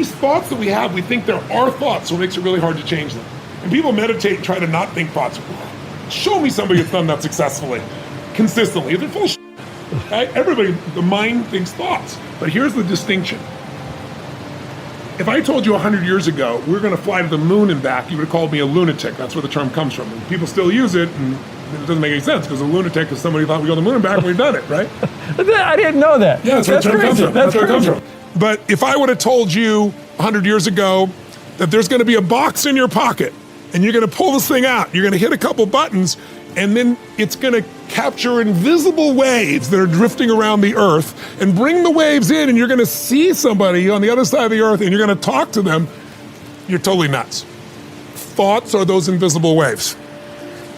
These thoughts that we have, we think they're our thoughts, so it makes it really hard to change them. And people meditate and try to not think thoughts. Show me somebody that's done that successfully, consistently. They're full of shit. Right? Everybody, the mind thinks thoughts. But here's the distinction. If I told you 100 years ago we were going to fly to the moon and back, you would have called me a lunatic. That's where the term comes from. And people still use it, and it doesn't make any sense because a lunatic is somebody who thought we go to the moon and back and we've done it, right? I didn't know that. Yeah, that's where the term comes from. That's where it comes from. But if I would have told you 100 years ago that there's going to be a box in your pocket and you're going to pull this thing out, you're going to hit a couple buttons, and then it's going to capture invisible waves that are drifting around the earth and bring the waves in, and you're going to see somebody on the other side of the earth and you're going to talk to them, you're totally nuts. Thoughts are those invisible waves.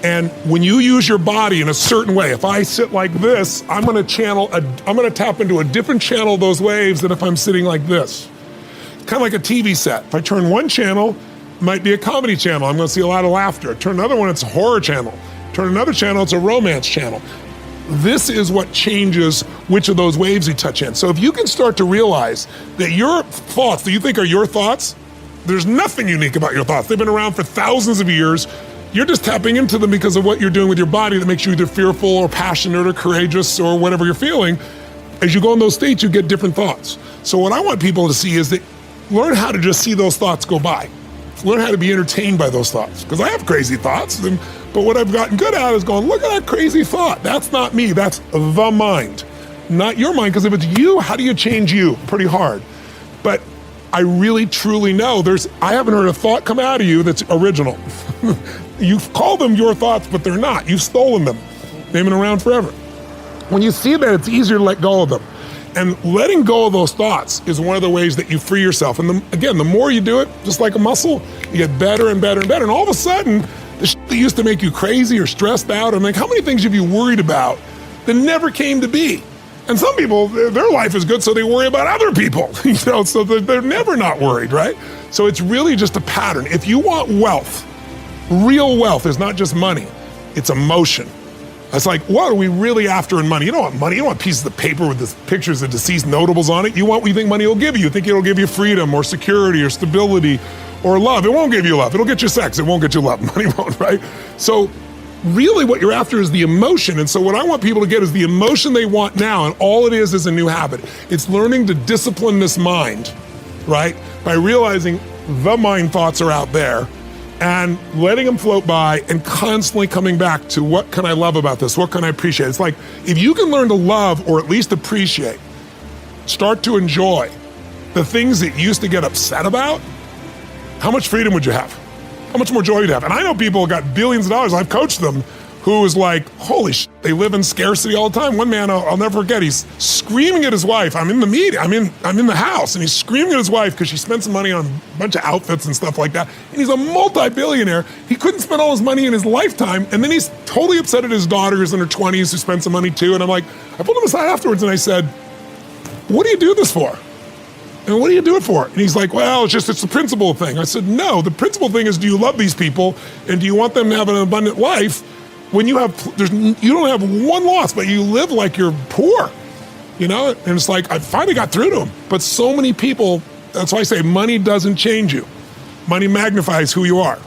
And when you use your body in a certain way, if I sit like this, I'm going to tap into a different channel of those waves than if I'm sitting like this. It's kind of like a TV set. If I turn one channel, it might be a comedy channel. I'm going to see a lot of laughter. Turn another one, it's a horror channel. Turn another channel, it's a romance channel. This is what changes which of those waves you touch in. So if you can start to realize that your thoughts that you think are your thoughts, there's nothing unique about your thoughts. They've been around for thousands of years. You're just tapping into them because of what you're doing with your body that makes you either fearful or passionate or courageous or whatever you're feeling. As you go in those states, you get different thoughts. So what I want people to see is that learn how to just see those thoughts go by. Learn how to be entertained by those thoughts. Because I have crazy thoughts, but what I've gotten good at is going, look at that crazy thought. That's not me, that's the mind, not your mind. Because if it's you, how do you change you? Pretty hard. But I really, truly know I haven't heard a thought come out of you that's original. You've called them your thoughts, but they're not. You've stolen them. They've been around forever. When you see that, it's easier to let go of them. And letting go of those thoughts is one of the ways that you free yourself. And again, the more you do it, just like a muscle, you get better and better and better. And all of a sudden, the shit that used to make you crazy or stressed out, and like, how many things have you worried about that never came to be? And some people, their life is good, so they worry about other people, so they're never not worried, right? So it's really just a pattern. If you want wealth, real wealth is not just money, it's emotion. It's like, what are we really after in money? You don't want money, you don't want pieces of paper with the pictures of deceased notables on it. You want what you think money will give you. You think it'll give you freedom or security or stability or love. It won't give you love. It'll get you sex. It won't get you love. Money won't, right? So really what you're after is the emotion. And so what I want people to get is the emotion they want now, and all it is a new habit. It's learning to discipline this mind, right? By realizing the mind thoughts are out there and letting them float by and constantly coming back to what can I love about this? What can I appreciate? It's like, if you can learn to love or at least appreciate, start to enjoy the things that you used to get upset about, how much freedom would you have? How much more joy you'd have? And I know people who got billions of dollars, I've coached them, who is like, holy shit, they live in scarcity all the time. One man, I'll never forget, he's screaming at his wife. I'm in the meeting, I'm in the house, and he's screaming at his wife because she spent some money on a bunch of outfits and stuff like that. And he's a multi-billionaire. He couldn't spend all his money in his lifetime. And then he's totally upset at his daughter who's in her 20s who spent some money too. And I'm like, I pulled him aside afterwards and I said, what do you do this for? And what do you do it for? And he's like, well, it's the principle thing. I said, no, the principle thing is, do you love these people and do you want them to have an abundant life when you don't have one loss, but you live like you're poor, And it's like, I finally got through to him. But so many people, that's why I say money doesn't change you. Money magnifies who you are.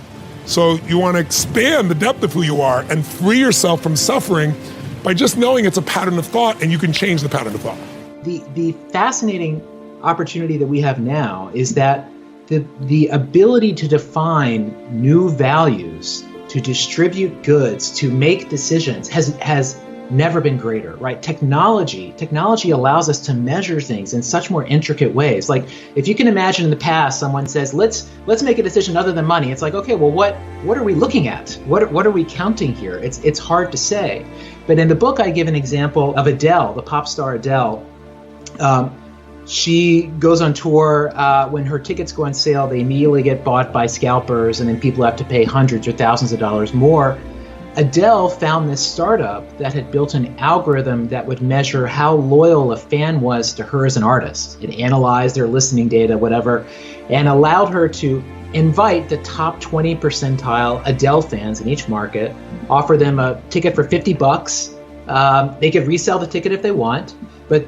So you want to expand the depth of who you are and free yourself from suffering by just knowing it's a pattern of thought and you can change the pattern of thought. The fascinating opportunity that we have now is that the ability to define new values, to distribute goods, to make decisions has never been greater, right? Technology allows us to measure things in such more intricate ways. Like, if you can imagine in the past, someone says, let's make a decision other than money. It's like, okay, well, what are we looking at? What are we counting here? It's hard to say. But in the book, I give an example of Adele, the pop star Adele. She goes on tour. When her tickets go on sale, they immediately get bought by scalpers, and then people have to pay hundreds or thousands of dollars more. Adele found this startup that had built an algorithm that would measure how loyal a fan was to her as an artist. It analyzed their listening data, whatever, and allowed her to invite the top 20 percentile Adele fans in each market, offer them a ticket for $50. They could resell the ticket if they want.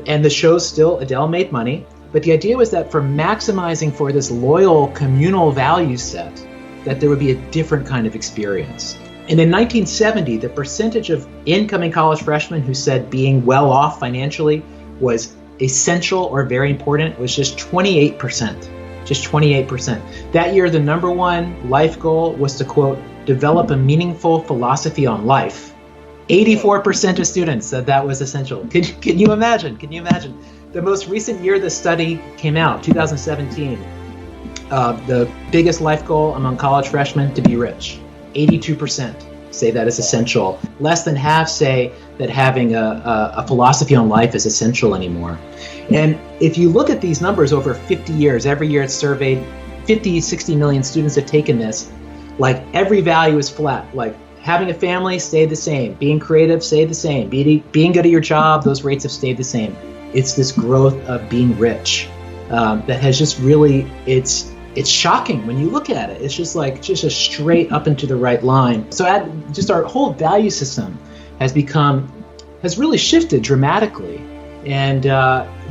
And the show's still, Adele made money, But the idea was that for maximizing for this loyal communal value set, that there would be a different kind of experience. And in 1970, the percentage of incoming college freshmen who said being well off financially was essential or very important was just 28%. Just 28%. That year, the number one life goal was to, quote, develop a meaningful philosophy on life. 84% of students said that was essential. Can you imagine? Can you imagine? The most recent year the study came out, 2017, the biggest life goal among college freshmen, to be rich. 82% say that is essential. Less than half say that having a philosophy on life is essential anymore. And if you look at these numbers over 50 years, every year it's surveyed, 50, 60 million students have taken this, like every value is flat. Like having a family stayed the same, being creative stayed the same, being good at your job, those rates have stayed the same. It's this growth of being rich that has just really, it's shocking when you look at it. It's just like just a straight up into the right line. So just our whole value system has really shifted dramatically. And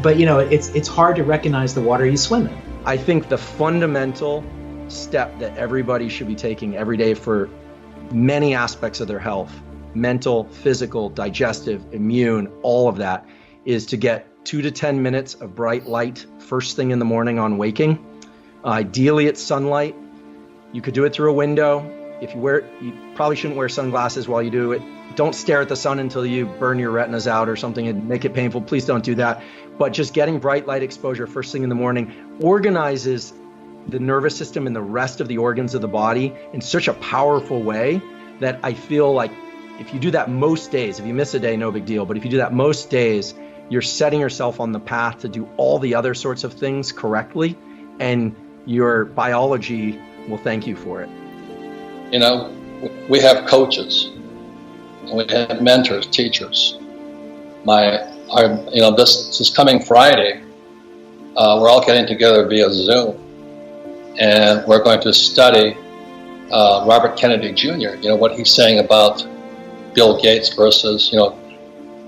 but it's hard to recognize the water you swim in. I think the fundamental step that everybody should be taking every day for many aspects of their health, mental, physical, digestive, immune, all of that, is to get 2 to 10 minutes of bright light first thing in the morning on waking. Ideally it's sunlight. You could do it through a window. You probably shouldn't wear sunglasses while you do it. Don't stare at the sun until you burn your retinas out or something and make it painful. Please don't do that. But just getting bright light exposure first thing in the morning organizes the nervous system and the rest of the organs of the body in such a powerful way that I feel like if you do that most days, if you miss a day, no big deal. But if you do that most days, you're setting yourself on the path to do all the other sorts of things correctly, and your biology will thank you for it. We have coaches, and we have mentors, teachers. This coming Friday, we're all getting together via Zoom, and we're going to study Robert Kennedy Jr. What he's saying about Bill Gates versus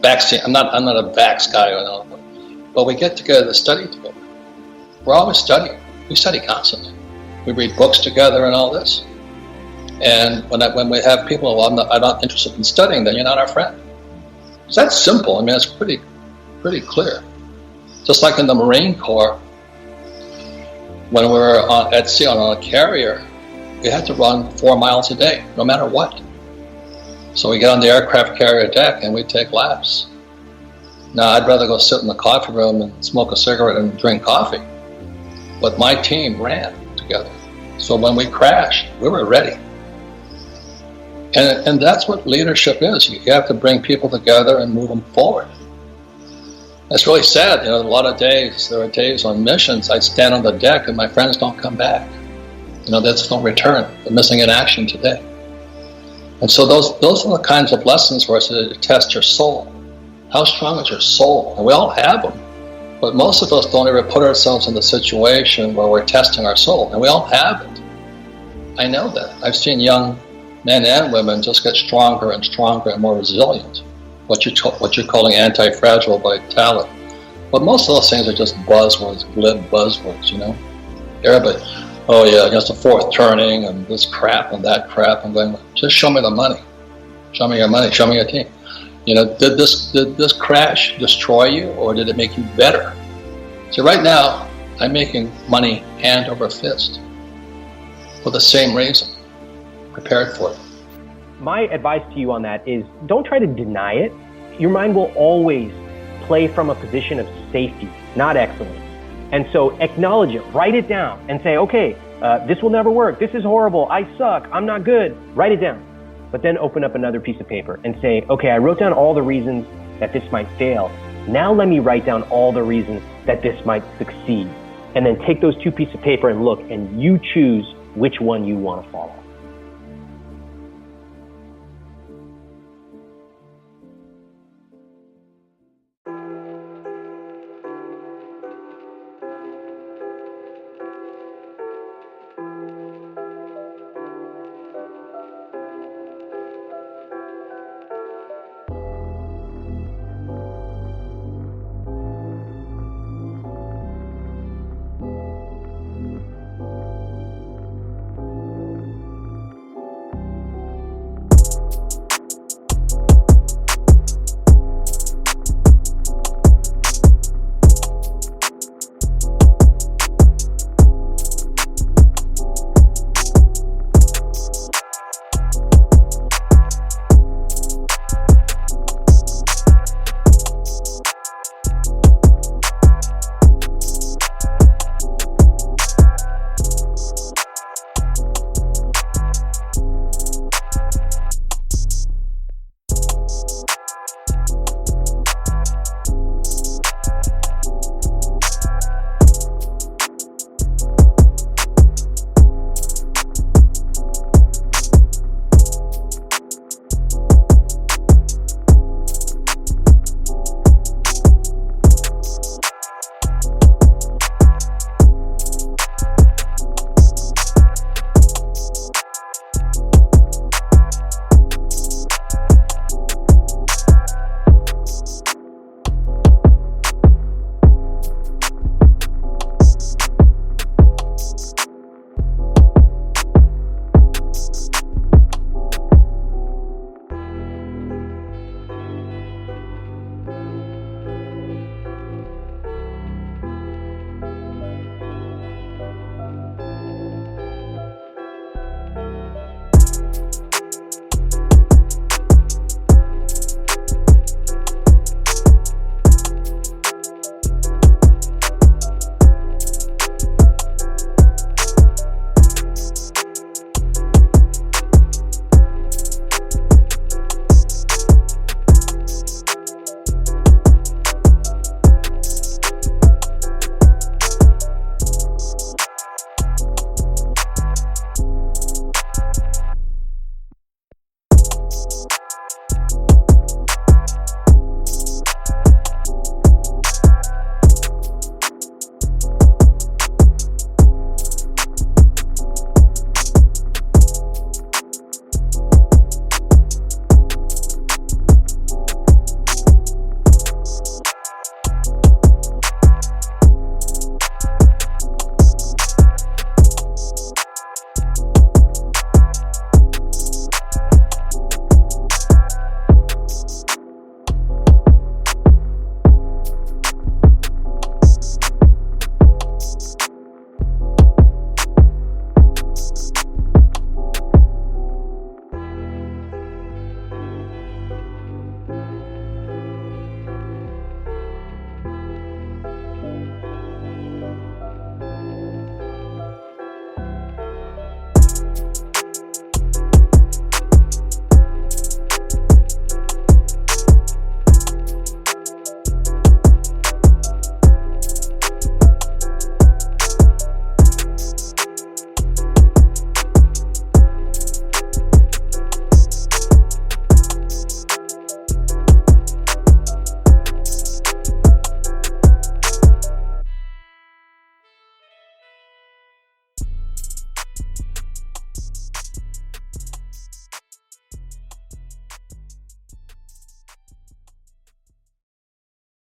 vaccine. I'm not a vax guy, but we get together to study together. We're always studying. We study constantly. We read books together and all this. And when we have people, I'm not interested in studying, then you're not our friend. So that's simple. It's pretty clear. Just like in the Marine Corps, when we were at sea on a carrier, we had to run 4 miles a day, no matter what. So we get on the aircraft carrier deck and we take laps. Now, I'd rather go sit in the coffee room and smoke a cigarette and drink coffee. But my team ran together. So when we crashed, we were ready. And that's what leadership is. You have to bring people together and move them forward. It's really sad. A lot of days, there are days on missions, I stand on the deck and my friends don't come back. They just don't return. They're missing in action today. And so those are the kinds of lessons where to test your soul. How strong is your soul? And we all have them. But most of us don't ever put ourselves in the situation where we're testing our soul. And we all have it. I know that. I've seen young men and women just get stronger and stronger and more resilient. What you're calling anti-fragile vitality. But most of those things are just buzzwords, glib buzzwords, Everybody, oh yeah, against the fourth turning and this crap and that crap. I'm going, just show me the money. Show me your money. Show me your team. Did this crash destroy you, or did it make you better? So right now, I'm making money hand over fist for the same reason. Prepared for it. My advice to you on that is don't try to deny it. Your mind will always play from a position of safety, not excellence. And so acknowledge it, write it down and say, okay, this will never work. This is horrible. I suck. I'm not good. Write it down. But then open up another piece of paper and say, okay, I wrote down all the reasons that this might fail. Now let me write down all the reasons that this might succeed. And then take those 2 pieces of paper and look, and you choose which one you want to follow.